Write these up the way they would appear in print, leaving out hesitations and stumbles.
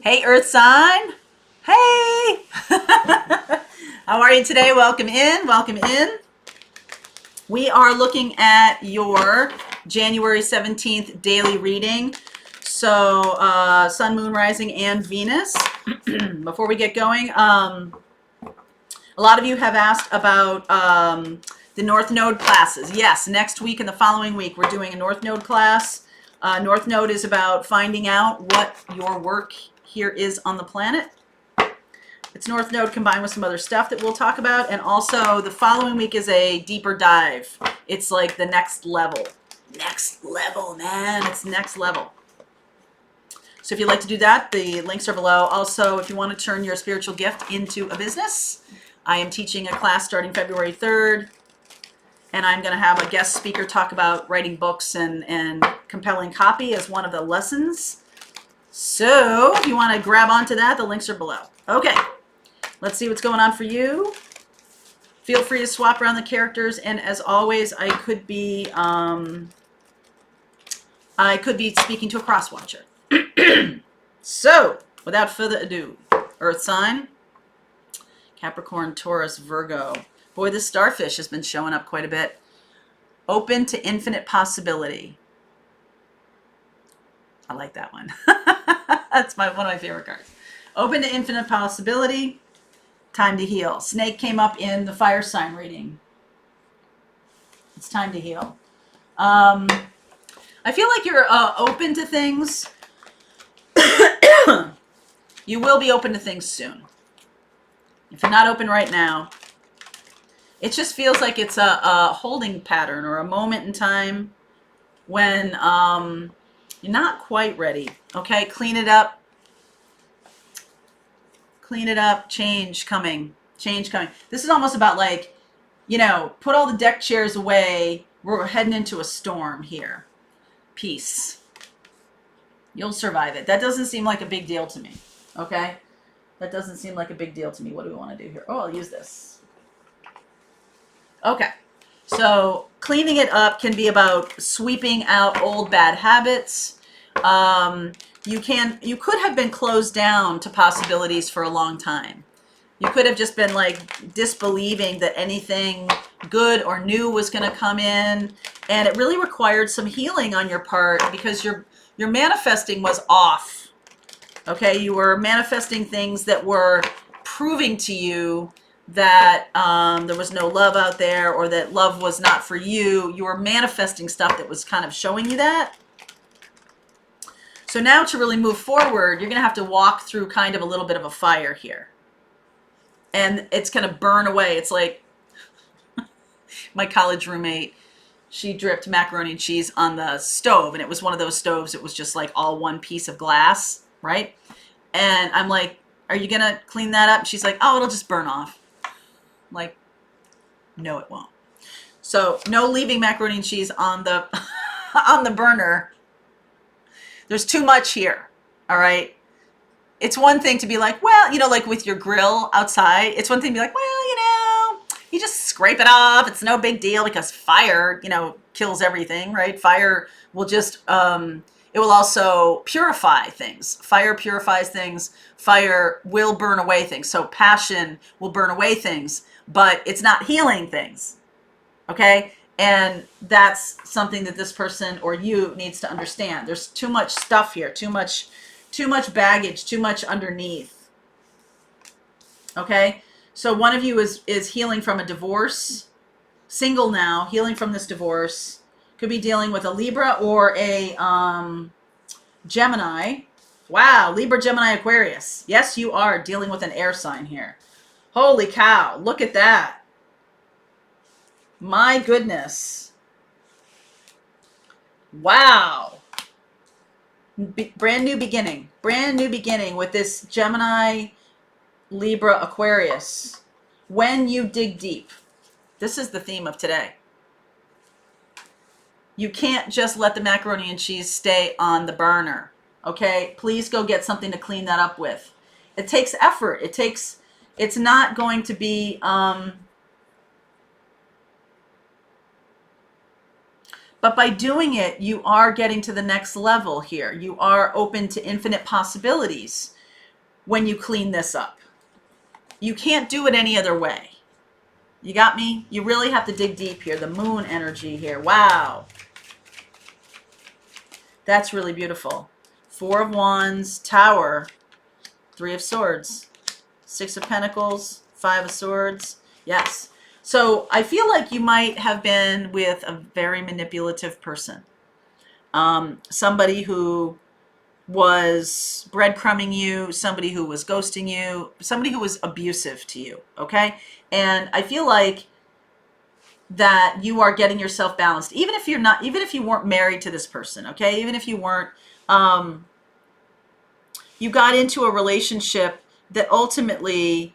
Hey, Earth sign. Hey. How are you today? Welcome in. Welcome in. We are looking at your January 17th daily reading. So, Sun, Moon, Rising, and Venus. Before we get going, a lot of you have asked about the North Node classes. Yes, next week and the following week, we're doing a North Node class. North Node is about finding out what your work here is on the planet. It's North Node combined with some other stuff that we'll talk about. And also the following week is a deeper dive. It's like the next level. Next level, man. It's next level. So if you'd like to do that, the links are below. Also, if you want to turn your spiritual gift into a business, I am teaching a class starting February 3rd. And I'm going to have a guest speaker talk about writing books and compelling copy as one of the lessons. So if you want to grab onto that, the links are below. Okay. Let's see what's going on for you. Feel free to swap around the characters, and as always, I could be speaking to a cross watcher. So, without further ado, Earth sign, Capricorn, Taurus, Virgo. Boy, this starfish has been showing up quite a bit. Open to infinite possibility. I like that one. That's one of my favorite cards. Open to infinite possibility. Time to heal. Snake came up in the fire sign reading. It's time to heal. I feel like you're open to things. You will be open to things soon. If you're not open right now, it just feels like it's a holding pattern or a moment in time when you're not quite ready. Okay, clean it up. Clean it up, change coming. This is almost about like, put all the deck chairs away. We're heading into a storm here. Peace. You'll survive it. That doesn't seem like a big deal to me. Okay? That doesn't seem like a big deal to me. What do we want to do here? Oh, I'll use this. Okay. So cleaning it up can be about sweeping out old bad habits. You could have been closed down to possibilities for a long time. You could have just been like disbelieving that anything good or new was going to come in, and it really required some healing on your part because your manifesting was off. Okay, you were manifesting things that were proving to you that there was no love out there, or that love was not for you. You were manifesting stuff that was kind of showing you that. So now to really move forward, you're going to have to walk through kind of a little bit of a fire here. And it's going to burn away. It's like my college roommate, she dripped macaroni and cheese on the stove. And it was one of those stoves that was just like all one piece of glass, right? And I'm like, are you going to clean that up? And she's like, oh, it'll just burn off. I'm like, no, it won't. So no leaving macaroni and cheese on the on the burner. There's too much here, all right? It's one thing to be like, well, like with your grill outside, it's one thing to be like, well, you just scrape it off. It's no big deal because fire, kills everything, right? Fire will just, it will also purify things. Fire purifies things. Fire will burn away things. So passion will burn away things, but it's not healing things, okay? And that's something that this person or you needs to understand. There's too much stuff here, too much baggage, too much underneath. Okay? So one of you is healing from a divorce, single now, healing from this divorce. Could be dealing with a Libra or a Gemini. Wow, Libra, Gemini, Aquarius. Yes, you are dealing with an air sign here. Holy cow, look at that. My goodness. Wow. Brand new beginning. Brand new beginning with this Gemini, Libra, Aquarius. When you dig deep. This is the theme of today. You can't just let the macaroni and cheese stay on the burner. Okay? Please go get something to clean that up with. It takes effort. It's not going to be, but by doing it, you are getting to the next level here. You are open to infinite possibilities. when you clean this up. You can't do it any other way. You got me? You really have to dig deep here. The moon energy here. Wow. That's really beautiful. Four of Wands, Tower, Three of Swords, Six of Pentacles, Five of Swords. Yes. So I feel like you might have been with a very manipulative person. Somebody who was breadcrumbing you, somebody who was ghosting you, somebody who was abusive to you, okay? And I feel like that you are getting yourself balanced, even if you weren't married to this person, okay? Even if you weren't, you got into a relationship that ultimately,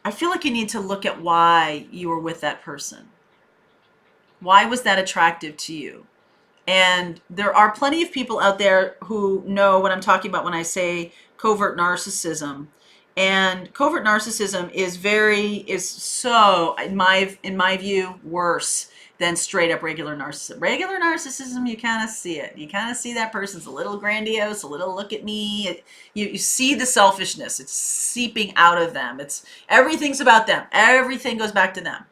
I feel like you need to look at why you were with that person. Why was that attractive to you? And there are plenty of people out there who know what I'm talking about when I say covert narcissism. And covert narcissism is so, in my view, worse than straight up regular narcissism. Regular narcissism, you kind of see it. You kind of see that person's a little grandiose, a little look at me. You see the selfishness. It's seeping out of them. Everything's about them. Everything goes back to them.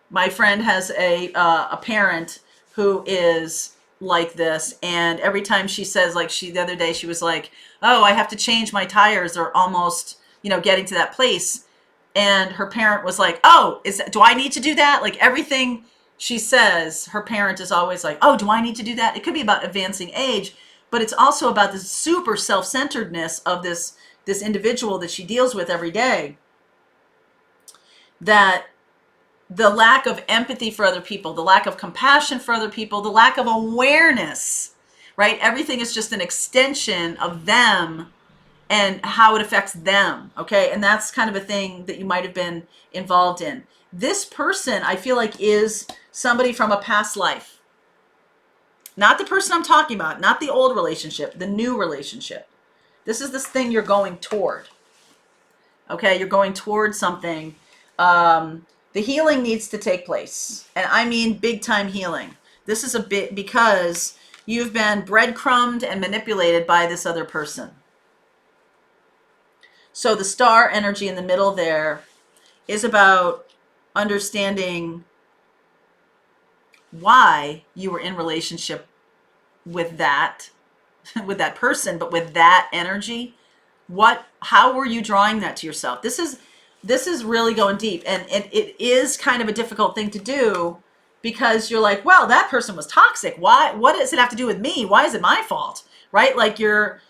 My friend has a parent who is like this, and every time she says, like, the other day she was like, oh, I have to change my tires, they're almost getting to that place, and her parent was like, oh, do I need to do that? Like, everything she says, her parent is always like, oh, do I need to do that? It could be about advancing age, but it's also about this super self-centeredness of this individual that she deals with every day, that the lack of empathy for other people, the lack of compassion for other people, the lack of awareness, right? Everything is just an extension of them and how it affects them, okay? And that's kind of a thing that you might have been involved in. This person, I feel like, is somebody from a past life. Not the person I'm talking about, not the old relationship, the new relationship. This is this thing you're going toward, okay? You're going toward something. The healing needs to take place. And I mean big time healing. This is a bit because you've been breadcrumbed and manipulated by this other person. So the star energy in the middle there is about understanding why you were in relationship with that person, but with that energy. How were you drawing that to yourself? This is really going deep, and it is kind of a difficult thing to do, because you're like, well, that person was toxic. What does it have to do with me? Why is it my fault? Right? Like, you're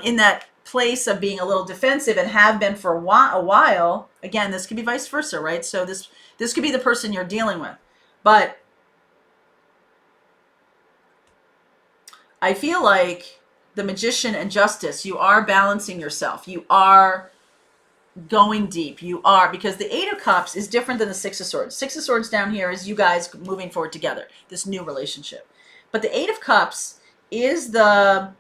in that place of being a little defensive, and have been for a while. Again, this could be vice versa, right? So this could be the person you're dealing with. But I feel like the Magician and Justice, you are balancing yourself. You are going deep. You are, because the Eight of Cups is different than the Six of Swords. Six of Swords down here is you guys moving forward together, this new relationship. But the Eight of Cups is the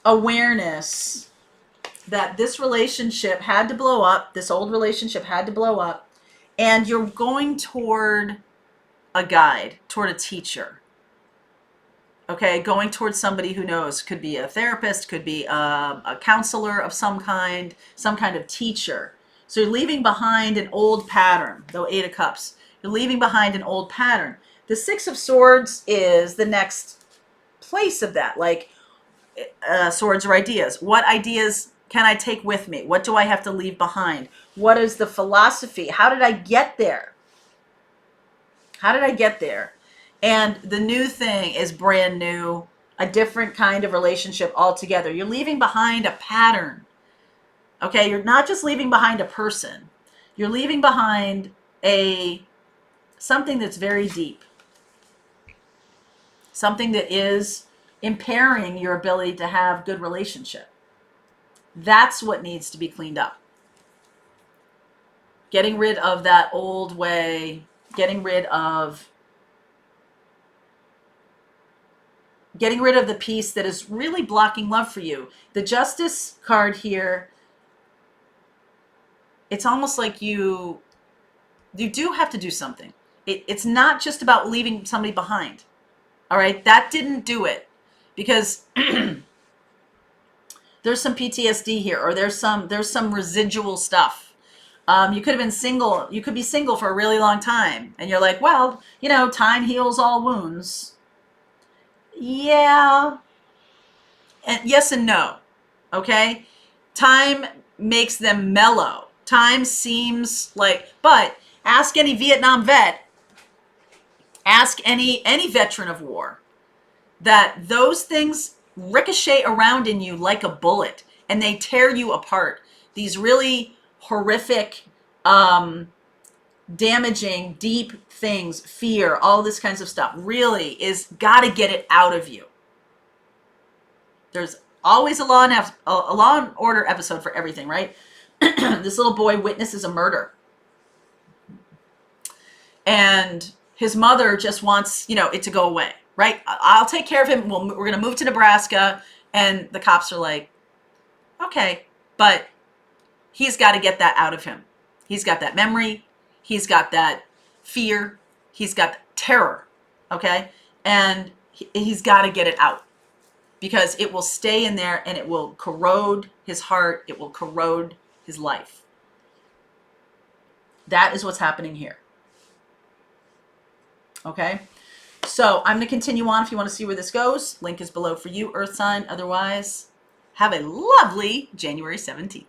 awareness that this relationship had to blow up, this old relationship had to blow up, and you're going toward a guide, toward a teacher. Okay, going towards somebody who knows. Could be a therapist, could be a counselor of some kind of teacher. So you're leaving behind an old pattern, the Eight of Cups. You're leaving behind an old pattern. The Six of Swords is the next place of that, like swords or ideas. What ideas can I take with me? What do I have to leave behind? What is the philosophy? How did I get there? How did I get there? And the new thing is brand new, a different kind of relationship altogether. You're leaving behind a pattern. Okay, you're not just leaving behind a person. You're leaving behind something that's very deep. Something that is impairing your ability to have good relationship. That's what needs to be cleaned up. Getting rid of that old way, getting rid of the piece that is really blocking love for you. The Justice card here, it's almost like you do have to do something. It's not just about leaving somebody behind. All right, that didn't do it, because There's some PTSD here, or there's some residual stuff. You could have been single. You could be single for a really long time, and you're like, well, time heals all wounds. Yeah, and yes and no. Okay, time makes them mellow. Time seems like, but ask any Vietnam vet, ask any veteran of war, that those things ricochet around in you like a bullet and they tear you apart. These really horrific, damaging, deep things, fear, all this kinds of stuff, really is got to get it out of you. There's always a Law and Order episode for everything, right? This little boy witnesses a murder, and his mother just wants, it to go away, right? I'll take care of him. We're going to move to Nebraska. And the cops are like, okay, but he's got to get that out of him. He's got that memory. He's got that fear. He's got terror. Okay. And he's got to get it out, because it will stay in there and it will corrode his heart. It will corrode his life. That is what's happening here. Okay, so I'm going to continue on if you want to see where this goes. Link is below for you, Earth sign. Otherwise, have a lovely January 17th.